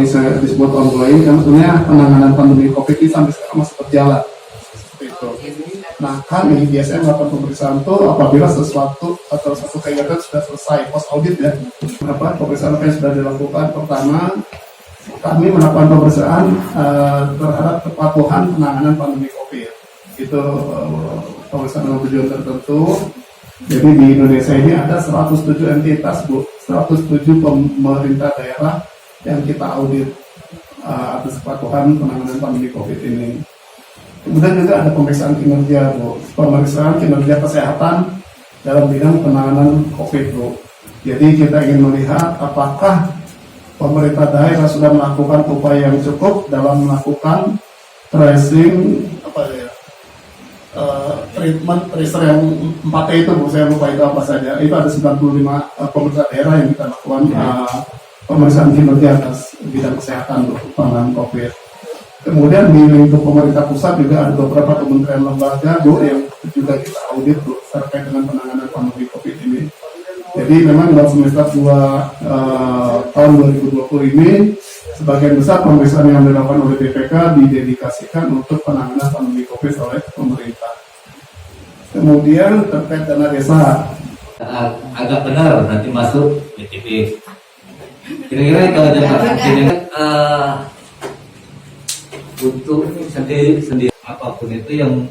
disebut ongoing kan sebenarnya penanganan pandemi COVID ini sampai sekarang masih berjalan. Itu. Nah, kami biasanya melakukan pemeriksaan itu apabila sesuatu atau satu kegiatan sudah selesai post audit ya. Pemeriksaan apa yang sudah dilakukan? Pertama, kami melakukan pemeriksaan terhadap kepatuhan penanganan pandemi COVID. Itu pemeriksaan dengan tujuan tertentu. Jadi di Indonesia ini ada 107 entitas, Bu, 107 pemerintah daerah yang kita audit atas kepatuhan penanganan pandemi COVID ini. Kemudian juga ada pemeriksaan kinerja, Bu, pemeriksaan kinerja kesehatan dalam bidang penanganan COVID, Bu. Jadi kita ingin melihat apakah pemerintah daerah sudah melakukan upaya yang cukup dalam melakukan tracing treatment tracer yang 4T itu, Bu, saya lupa itu apa saja. Itu ada 95 pemerintah daerah yang kita lakukan pemeriksaan kinerja atas bidang kesehatan untuk penanganan COVID. Kemudian di lingkup pemerintah pusat juga ada beberapa kementerian lembaga, Bu, yang juga kita audit, Bu, terkait dengan penanganan pandemi COVID ini. Jadi memang dalam semester 2 tahun 2020 ini sebagian besar pemeriksaan yang dilakukan oleh BPK didedikasikan untuk penanganan pandemi COVID oleh pemerintah. Kemudian terkait dana desa. Agak benar nanti masuk BTP. Kira-kira kalau ada untuk sendiri apapun itu yang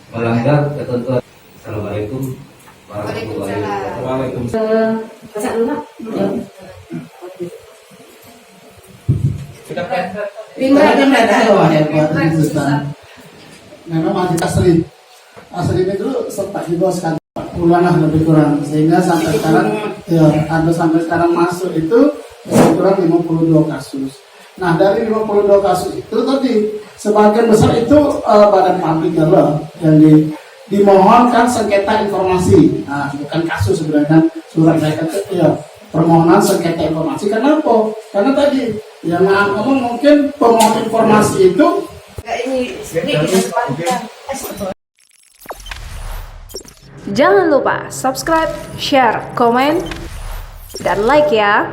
melanggar ketentuan. Assalamualaikum warahmatullahi wabarakatuh. Memang masih asli itu sempat juga sekali bulan lah lebih kurang, sehingga sampai sekarang sampai sekarang masuk itu lebih kurang 52 kasus. Nah, dari 52 kasus itu tadi sebagian besar itu badan publik yang dimohonkan sengketa informasi. Nah, bukan kasus sebenarnya, surat saya permohonan sengketa informasi. Kenapa? Karena tadi yang ngomong mungkin pemohon informasi itu Jangan lupa subscribe, share, komen, dan like ya.